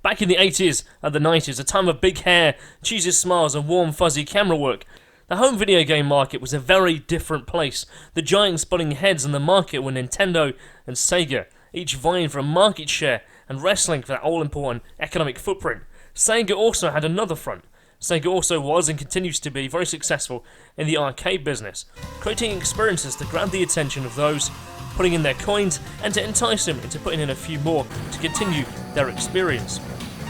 Back in the 80s and the 90s, a time of big hair, cheesy smiles and warm fuzzy camera work, the home video game market was a very different place. The giants butting heads in the market were Nintendo and Sega, each vying for a market share and wrestling for that all-important economic footprint. Sega also had another front. Sega also was and continues to be very successful in the arcade business, creating experiences to grab the attention of those putting in their coins and to entice them into putting in a few more to continue their experience.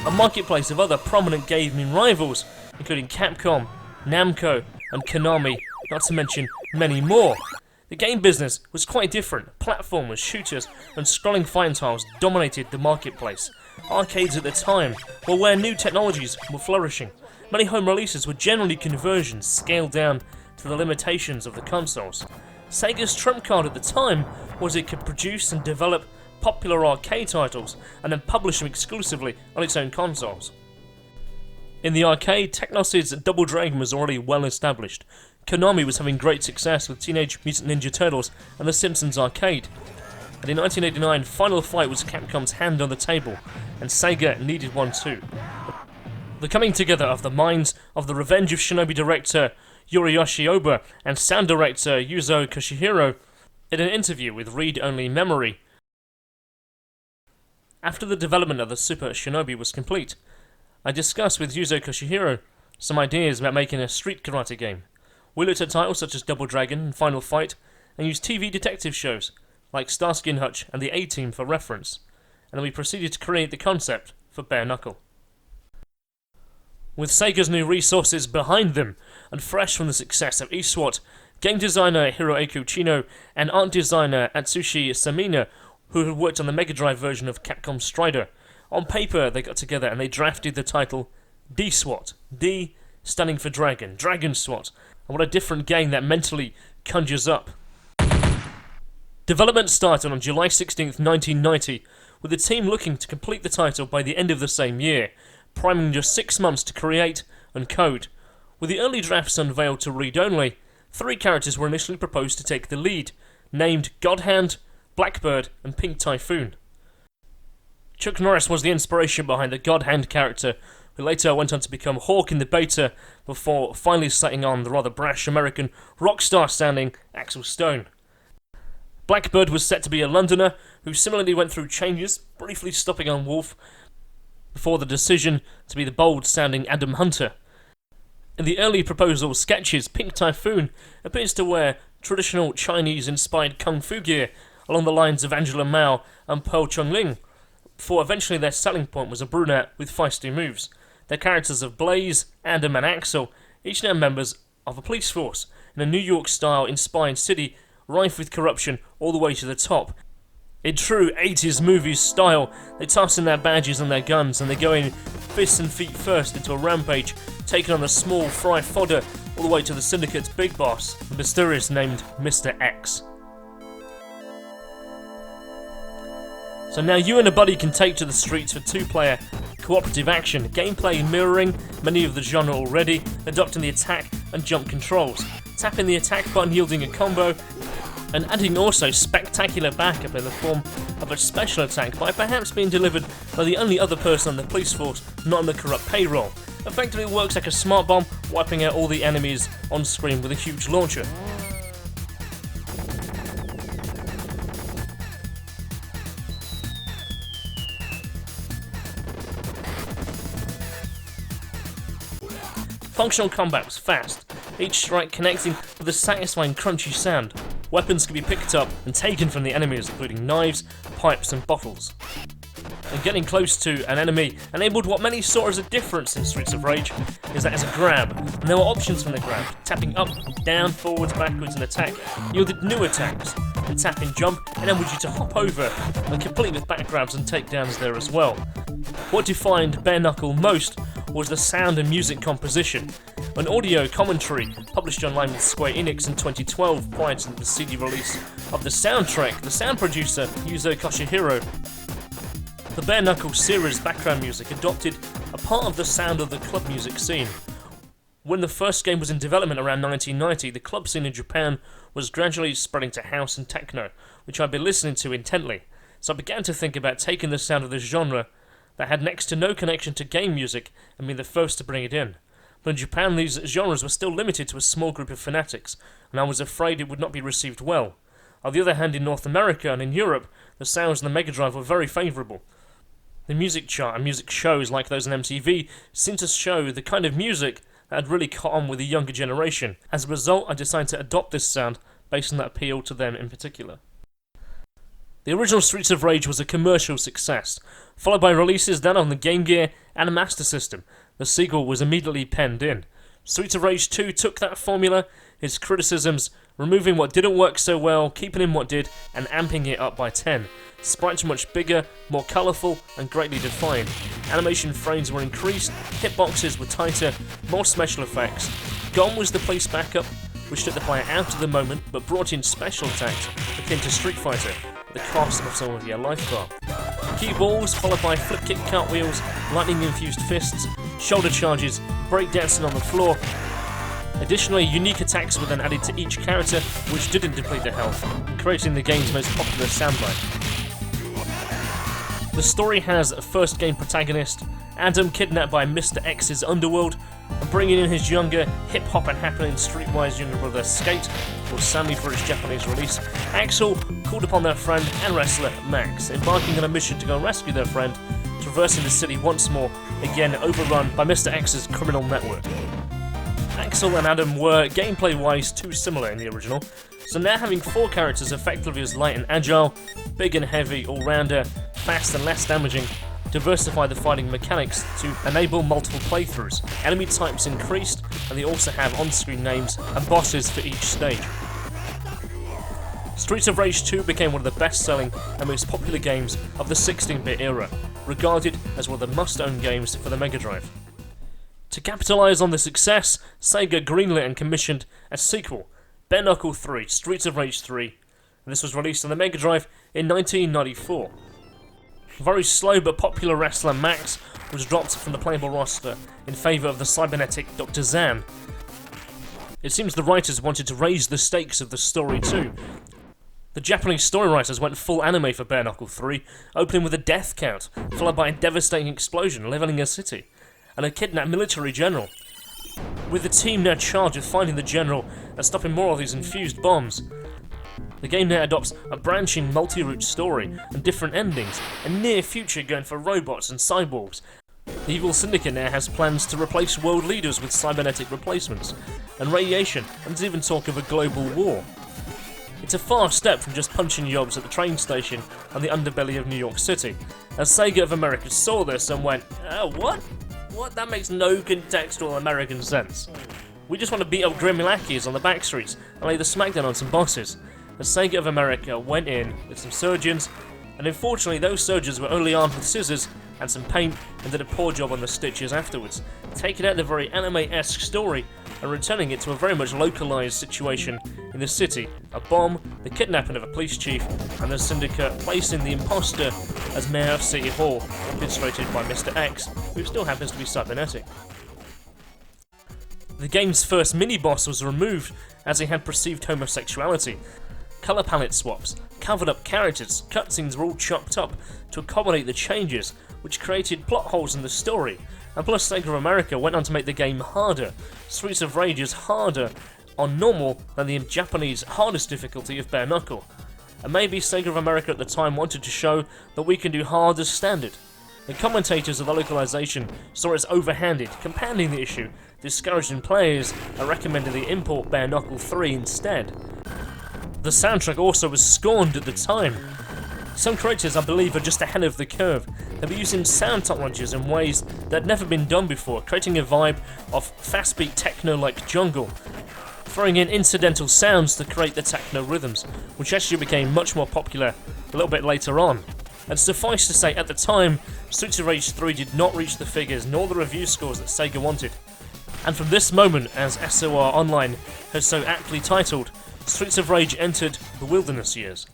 A marketplace of other prominent gaming rivals, including Capcom, Namco, and Konami, not to mention many more. The game business was quite different. Platformers, shooters, and scrolling fighting tiles dominated the marketplace. Arcades at the time were where new technologies were flourishing. Many home releases were generally conversions scaled down to the limitations of the consoles. Sega's trump card at the time was it could produce and develop popular arcade titles and then publish them exclusively on its own consoles. In the arcade, Technosid's Double Dragon was already well established. Konami was having great success with Teenage Mutant Ninja Turtles and The Simpsons Arcade. And in 1989, Final Fight was Capcom's hand on the table, and Sega needed one too. The coming together of the minds of the Revenge of Shinobi director Yuriyoshi Oba and sound director Yuzo Koshihiro in an interview with Read Only Memory. After the development of the Super Shinobi was complete, I discussed with Yuzo Koshihiro some ideas about making a street karate game. We looked at titles such as Double Dragon and Final Fight, and used TV detective shows like Starsky and Hutch and the A-Team for reference, and then we proceeded to create the concept for Bare Knuckle. With Sega's new resources behind them, and fresh from the success of eSWAT, game designer Hiroaki Chino and art designer Atsushi Samina, who had worked on the Mega Drive version of Capcom Strider, on paper they got together and they drafted the title D-SWAT, D standing for Dragon, Dragon SWAT, and what a different game that mentally conjures up. Development started on July 16th, 1990, with the team looking to complete the title by the end of the same year, priming just 6 months to create and code. With the early drafts unveiled to read-only, 3 characters were initially proposed to take the lead, named Godhand, Blackbird, and Pink Typhoon. Chuck Norris was the inspiration behind the Godhand character, who later went on to become Hawk in the beta, before finally setting on the rather brash American rock star-sounding Axel Stone. Blackbird was set to be a Londoner, who similarly went through changes, briefly stopping on Wolf, before the decision to be the bold-sounding Adam Hunter. In the early proposal sketches, Pink Typhoon appears to wear traditional Chinese-inspired kung fu gear along the lines of Angela Mao and Pearl Chung-Ling, before eventually their selling point was a brunette with feisty moves. Their characters of Blaze, Adam and Axel, each now members of a police force in a New York-style inspired city rife with corruption all the way to the top. In true 80s movies style, they toss in their badges and their guns and they go in fists and feet first into a rampage, taking on the small fry fodder all the way to the syndicate's big boss, the mysterious named Mr. X. So now you and a buddy can take to the streets for 2-player cooperative action, gameplay mirroring many of the genre already, adopting the attack and jump controls, tapping the attack button yielding a combo, and adding also spectacular backup in the form of a special attack by perhaps being delivered by the only other person on the police force not on the corrupt payroll. Effectively works like a smart bomb, wiping out all the enemies on screen with a huge launcher. Functional combat was fast, each strike connecting with a satisfying crunchy sound. Weapons could be picked up and taken from the enemies, including knives, pipes and bottles. And getting close to an enemy enabled what many saw as a difference in Streets of Rage, is that as a grab, and there were options from the grab. Tapping up, down, forwards, backwards and attack yielded new attacks, and tap and jump enabled you to hop over, and complete with back grabs and takedowns there as well. What defined Bare Knuckle most was the sound and music composition. An audio commentary published online with Square Enix in 2012 prior to the CD release of the soundtrack, the sound producer Yuzo Koshihiro. The Bare Knuckle series background music adopted a part of the sound of the club music scene. When the first game was in development around 1990, the club scene in Japan was gradually spreading to house and techno, which I'd been listening to intently, so I began to think about taking the sound of this genre that had next to no connection to game music and been the first to bring it in. But in Japan, these genres were still limited to a small group of fanatics, and I was afraid it would not be received well. On the other hand, in North America and in Europe, the sounds on the Mega Drive were very favourable. The music chart and music shows like those on MTV seemed to show the kind of music that had really caught on with the younger generation. As a result, I decided to adopt this sound based on that appeal to them in particular. The original Streets of Rage was a commercial success, followed by releases then on the Game Gear and a Master System. The sequel was immediately penned in. Streets of Rage 2 took that formula, its criticisms, removing what didn't work so well, keeping in what did, and amping it up by 10. Sprites were much bigger, more colourful, and greatly defined. Animation frames were increased, hitboxes were tighter, more special effects. Gone was the police backup, which took the player out of the moment, but brought in special attacks akin to Street Fighter, at the cost of some of your life bar. Cue balls, followed by flip kick cartwheels, lightning-infused fists, shoulder charges, breakdancing on the floor. Additionally, unique attacks were then added to each character, which didn't deplete their health, creating the game's most popular soundbite. The story has a first game protagonist, Adam kidnapped by Mr. X's underworld, and bringing in his younger, hip-hop and happening streetwise younger brother Skate, or Sammy for its Japanese release. Axel called upon their friend and wrestler Max, embarking on a mission to go and rescue their friend, traversing the city once more, again overrun by Mr. X's criminal network. Axel and Adam were, gameplay-wise, too similar in the original, so now having 4 characters effectively as light and agile, big and heavy, all-rounder, fast and less damaging, diversify the fighting mechanics to enable multiple playthroughs. Enemy types increased, and they also have on-screen names and bosses for each stage. Streets of Rage 2 became one of the best-selling and most popular games of the 16-bit era, regarded as one of the must-own games for the Mega Drive. To capitalise on the success, Sega greenlit and commissioned a sequel, Bare Knuckle 3, Streets of Rage 3, and this was released on the Mega Drive in 1994. Very slow but popular wrestler Max was dropped from the playable roster in favour of the cybernetic Dr. Zan. It seems the writers wanted to raise the stakes of the story too. The Japanese story writers went full anime for Bare Knuckle 3, opening with a death count, followed by a devastating explosion levelling a city, and a kidnapped military general. With the team now charged with finding the general and stopping more of these infused bombs. The game now adopts a branching multi-route story and different endings, a near future going for robots and cyborgs. The evil syndicate now has plans to replace world leaders with cybernetic replacements, and radiation, and there's even talk of a global war. It's a far step from just punching jobs at the train station and the underbelly of New York City, as Sega of America saw this and went, what? What? That makes no contextual American sense. We just want to beat up grim lackeys on the back streets and lay the smackdown on some bosses. The Sega of America went in with some surgeons, and unfortunately those surgeons were only armed with scissors and some paint and did a poor job on the stitches afterwards, taking out the very anime-esque story and returning it to a very much localised situation in the city, a bomb, the kidnapping of a police chief, and the syndicate placing the imposter as mayor of City Hall, illustrated by Mr. X, who still happens to be cybernetic. The game's first mini-boss was removed as he had perceived homosexuality. Colour palette swaps, covered up characters, cutscenes were all chopped up to accommodate the changes, which created plot holes in the story, and plus Sega of America went on to make the game harder. Streets of Rage is harder on normal than the Japanese hardest difficulty of Bare Knuckle, and maybe Sega of America at the time wanted to show that we can do hard as standard. The commentators of the localization saw it as overhanded, compounding the issue, discouraging players and recommended they import Bare Knuckle 3 instead. The soundtrack also was scorned at the time. Some creators, I believe, are just ahead of the curve. They were using sound technologies in ways that had never been done before, creating a vibe of fast-beat techno-like jungle, throwing in incidental sounds to create the techno rhythms, which actually became much more popular a little bit later on. And suffice to say, at the time, Streets of Rage 3 did not reach the figures nor the review scores that Sega wanted. And from this moment, as SOR Online has so aptly titled, Streets of Rage entered the wilderness years.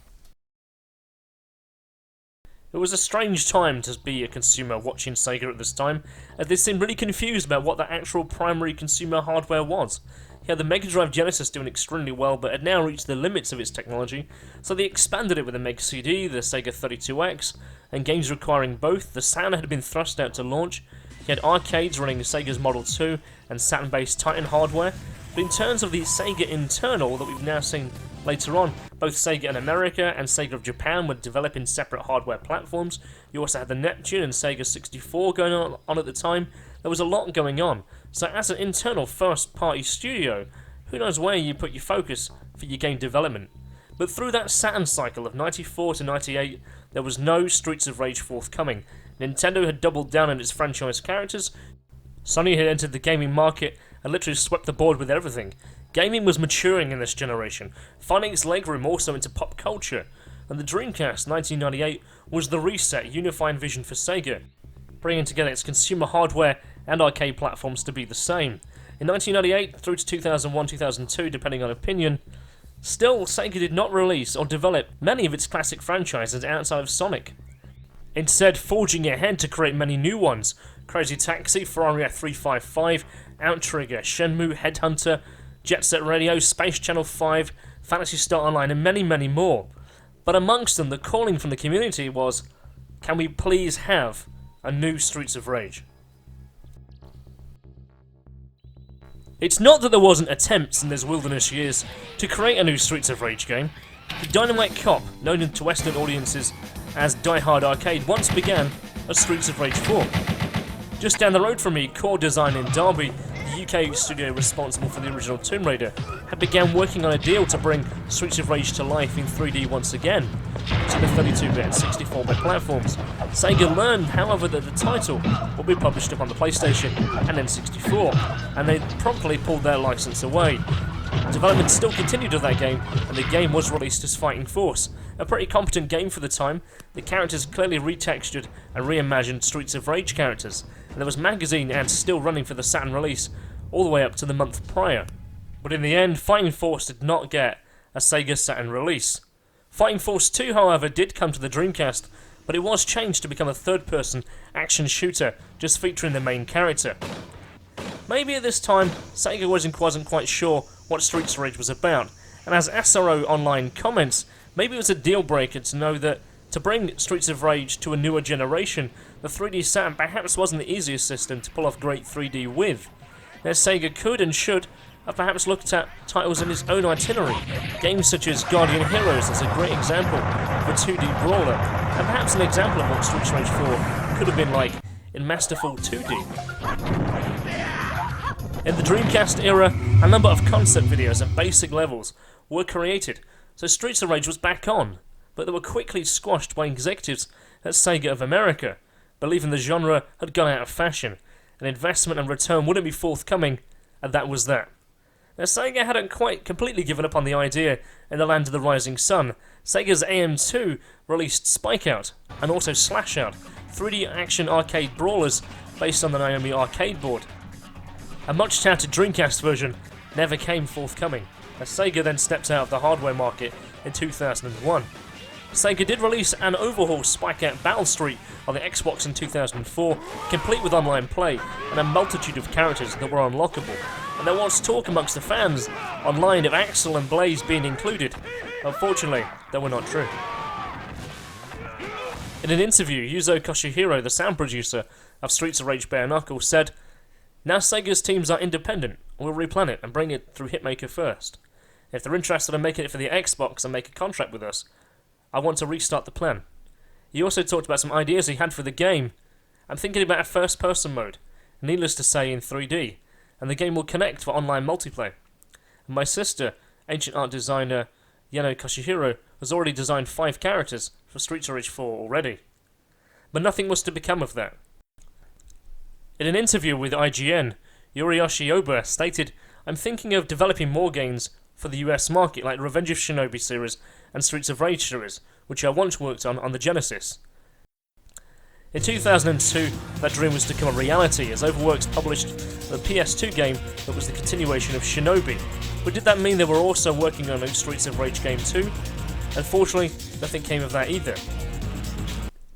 It It was a strange time to be a consumer watching Sega at this time, as they seemed really confused about what the actual primary consumer hardware was. You had the Mega Drive Genesis doing extremely well, but had now reached the limits of its technology, so they expanded it with the Mega CD, the Sega 32X, and games requiring both. The Saturn had been thrust out to launch. You had arcades running Sega's Model 2 and Saturn-based Titan hardware, but in terms of the Sega internal that we've now seen later on, both Sega in America and Sega of Japan were developing separate hardware platforms. You also had the Neptune and Sega 64 going on at the time. There was a lot going on. So as an internal first-party studio, who knows where you put your focus for your game development. But through that Saturn cycle of 94 to 98, there was no Streets of Rage forthcoming. Nintendo had doubled down on its franchise characters. Sony had entered the gaming market and literally swept the board with everything. Gaming was maturing in this generation, finding its legroom also into pop culture, and the Dreamcast 1998 was the reset, unifying vision for Sega, bringing together its consumer hardware and arcade platforms to be the same. In 1998 through to 2001-2002, depending on opinion, still Sega did not release or develop many of its classic franchises outside of Sonic, instead forging ahead to create many new ones: Crazy Taxi, Ferrari F355, Outrigger, Shenmue, Headhunter, Jet Set Radio, Space Channel 5, Phantasy Star Online, and many, many more. But amongst them, the calling from the community was, can we please have a new Streets of Rage? It's not that there wasn't attempts in those wilderness years to create a new Streets of Rage game. The Dynamite Cop, known to Western audiences as Die Hard Arcade, once began as Streets of Rage 4. Just down the road from me, Core Design in Derby, the UK studio responsible for the original Tomb Raider, had begun working on a deal to bring Streets of Rage to life in 3D once again, to the 32-bit and 64-bit platforms. Sega learned, however, that the title would be published upon the PlayStation and N64, and they promptly pulled their license away. Development still continued of that game, and the game was released as Fighting Force, a pretty competent game for the time. The characters clearly retextured and reimagined Streets of Rage characters, and there was magazine ads still running for the Saturn release, all the way up to the month prior. But in the end, Fighting Force did not get a Sega Saturn release. Fighting Force 2, however, did come to the Dreamcast, but it was changed to become a third-person action shooter, just featuring the main character. Maybe at this time, Sega wasn't quite sure what Streets of Rage was about, and as SRO Online comments, maybe it was a deal-breaker to know that to bring Streets of Rage to a newer generation, the 3D Saturn perhaps wasn't the easiest system to pull off great 3D with. Now, Sega could and should have perhaps looked at titles in its own itinerary. Games such as Guardian Heroes is a great example of a 2D brawler, and perhaps an example of what Streets of Rage 4 could have been like in masterful 2D. In the Dreamcast era, a number of concept videos and basic levels were created, so Streets of Rage was back on, but they were quickly squashed by executives at Sega of America, believing the genre had gone out of fashion, and investment and return wouldn't be forthcoming, and that was that. Now, Sega hadn't quite completely given up on the idea in the Land of the Rising Sun. Sega's AM2 released Spike Out, and also Slash Out, 3D action arcade brawlers based on the Naomi arcade board. A much-touted Dreamcast version never came forthcoming, as Sega then stepped out of the hardware market in 2001. Sega did release an overhaul Spike Out Battle Street on the Xbox in 2004, complete with online play and a multitude of characters that were unlockable. And there was talk amongst the fans online of Axel and Blaze being included. Unfortunately, they were not true. In an interview, Yuzo Koshihiro, the sound producer of Streets of Rage Bare Knuckle, said, "Now Sega's teams are independent, we'll replan it and bring it through Hitmaker first. If they're interested in making it for the Xbox and make a contract with us, I want to restart the plan." He also talked about some ideas he had for the game. "I'm thinking about a first-person mode, needless to say in 3D, and the game will connect for online multiplayer. And my sister, ancient art designer Yano Koshihiro, has already designed 5 characters for Streets of Rage 4 already." But nothing was to become of that. In an interview with IGN, Yuriyoshi Oba stated, "I'm thinking of developing more games for the US market, like the Revenge of Shinobi series and Streets of Rage series, which I once worked on the Genesis." In 2002, that dream was to become a reality, as Overworks published the PS2 game that was the continuation of Shinobi. But did that mean they were also working on a Streets of Rage game too? Unfortunately, nothing came of that either.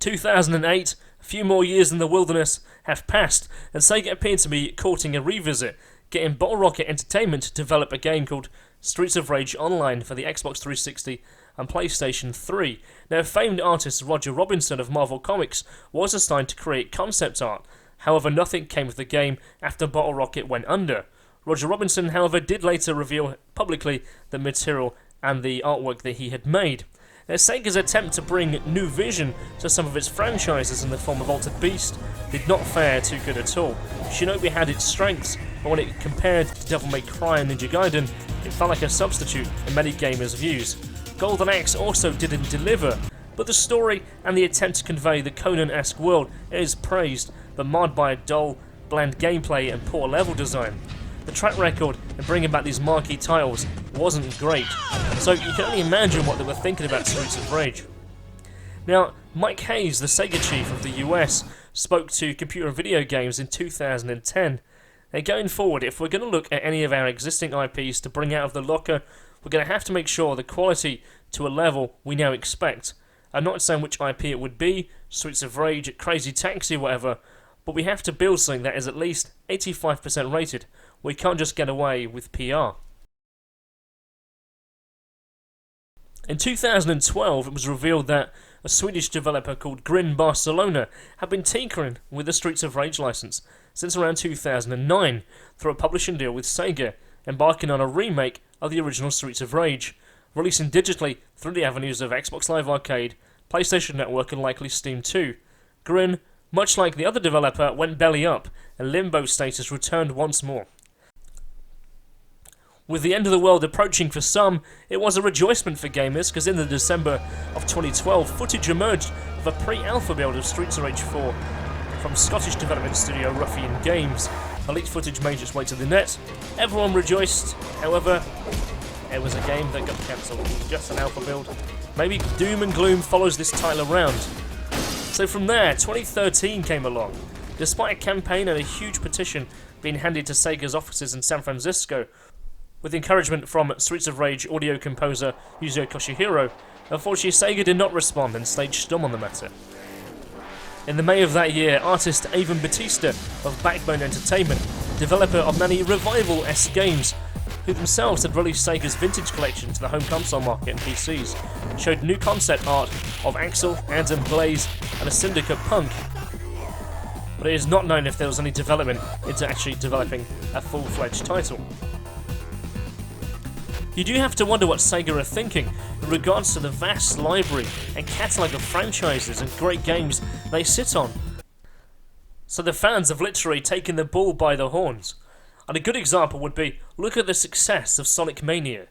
2008, a few more years in the wilderness have passed, and Sega appeared to be courting a revisit, getting Bottle Rocket Entertainment to develop a game called Streets of Rage Online for the Xbox 360 and PlayStation 3. Now, famed artist Roger Robinson of Marvel Comics was assigned to create concept art. However, nothing came of the game after Bottle Rocket went under. Roger Robinson, however, did later reveal publicly the material and the artwork that he had made. Now, Sega's attempt to bring new vision to some of its franchises in the form of Altered Beast did not fare too good at all. Shinobi had its strengths, but when it compared to Devil May Cry and Ninja Gaiden, it felt like a substitute in many gamers' views. Golden Axe also didn't deliver, but the story and the attempt to convey the Conan-esque world is praised, but marred by a dull, bland gameplay and poor level design. The track record in bringing back these marquee titles wasn't great, so you can only imagine what they were thinking about Streets of Rage. Now, Mike Hayes, the Sega chief of the US, spoke to Computer and Video Games in 2010. Now, going forward, if we're going to look at any of our existing IPs to bring out of the locker, we're going to have to make sure the quality to a level we now expect. I'm not saying which IP it would be, Streets of Rage, Crazy Taxi, whatever, but we have to build something that is at least 85% rated. We can't just get away with PR. In 2012, it was revealed that a Swedish developer called Grin Barcelona had been tinkering with the Streets of Rage license since around 2009 through a publishing deal with Sega, embarking on a remake of the original Streets of Rage, releasing digitally through the avenues of Xbox Live Arcade, PlayStation Network and likely Steam too. Grin, much like the other developer, went belly up, and limbo status returned once more. With the end of the world approaching for some, it was a rejoicement for gamers, because in the December of 2012, footage emerged of a pre-alpha build of Streets of Rage 4 from Scottish development studio Ruffian Games. The leaked footage made its way to the net. Everyone rejoiced, however, it was a game that got cancelled. It was just an alpha build. Maybe doom and gloom follows this title around. So from there, 2013 came along. Despite a campaign and a huge petition being handed to Sega's offices in San Francisco, with encouragement from Streets of Rage audio composer Yuzo Koshihiro, unfortunately Sega did not respond and stayed stum on the matter. In the May of that year, artist Avon Batista of Backbone Entertainment, developer of many revival-esque games, who themselves had released Sega's vintage collection to the home console market and PCs, showed new concept art of Axel, Adam, Blaze, and a Syndicate Punk. But it is not known if there was any development into actually developing a full-fledged title. You do have to wonder what Sega are thinking in regards to the vast library and catalogue of franchises and great games they sit on. So the fans have literally taken the bull by the horns. And a good example would be, look at the success of Sonic Mania.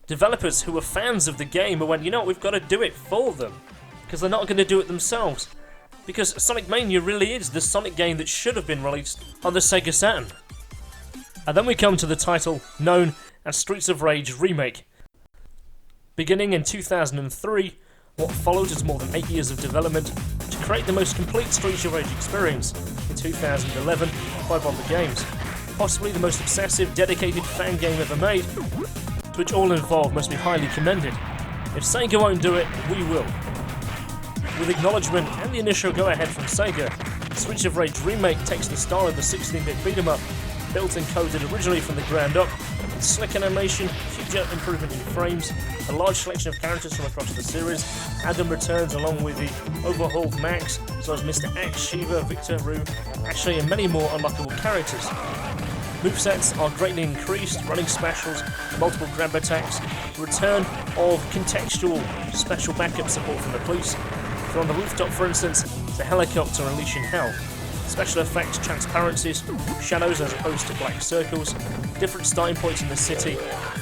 Developers who were fans of the game went, you know what, we've got to do it for them, because they're not going to do it themselves. Because Sonic Mania really is the Sonic game that should have been released on the Sega Saturn. And then we come to the title known as Streets of Rage Remake. Beginning in 2003, what followed is more than 8 years of development to create the most complete Streets of Rage experience in 2011 by Bomber Games. Possibly the most obsessive, dedicated fan game ever made, to which all involved must be highly commended. If Sega won't do it, we will. With acknowledgement and the initial go-ahead from Sega, Streets of Rage Remake takes the style of the 16-bit beat-em-up, built and coded originally from the ground up, with slick animation, huge improvement in frames, a large selection of characters from across the series. Adam returns along with the overhauled Max, as well as Mr. X, Shiva, Victor, Rue, Ashley, and many more unlockable characters. Movesets are greatly increased, running specials, multiple grab attacks, the return of contextual special backup support from the police. If you're on the rooftop, for instance, the helicopter unleashing hell. Special effects, transparencies, shadows as opposed to black circles, different starting points in the city,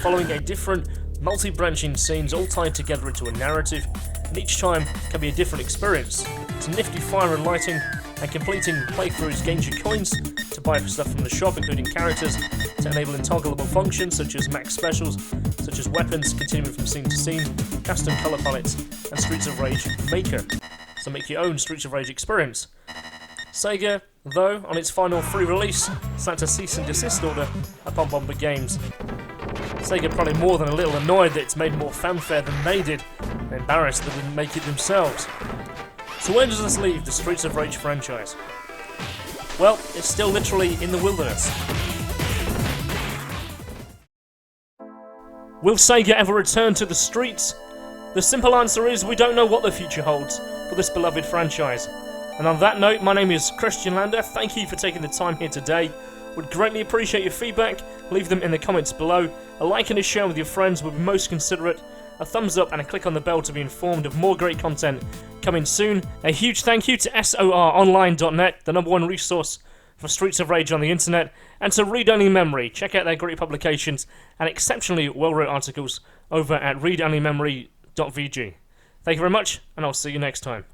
following a different multi-branching scenes all tied together into a narrative, and each time can be a different experience. It's nifty fire and lighting, and completing playthroughs gains you coins to buy stuff from the shop, including characters, to enable intoggleable functions such as max specials, such as weapons, continuing from scene to scene, custom colour palettes, and Streets of Rage Maker. So make your own Streets of Rage experience. Sega, though, on its final free release, sent a cease and desist order upon Bomber Games. Sega probably more than a little annoyed that it's made more fanfare than they did, and embarrassed they didn't make it themselves. So where does this leave the Streets of Rage franchise? Well, it's still literally in the wilderness. Will Sega ever return to the streets? The simple answer is we don't know what the future holds for this beloved franchise. And on that note, my name is Kristian Lander. Thank you for taking the time here today. Would greatly appreciate your feedback. Leave them in the comments below. A like and a share with your friends would be most considerate. A thumbs up and a click on the bell to be informed of more great content coming soon. A huge thank you to soronline.net, the #1 resource for Streets of Rage on the internet, and to Read Only Memory. Check out their great publications and exceptionally well-wrote articles over at readonlymemory.vg. Thank you very much, and I'll see you next time.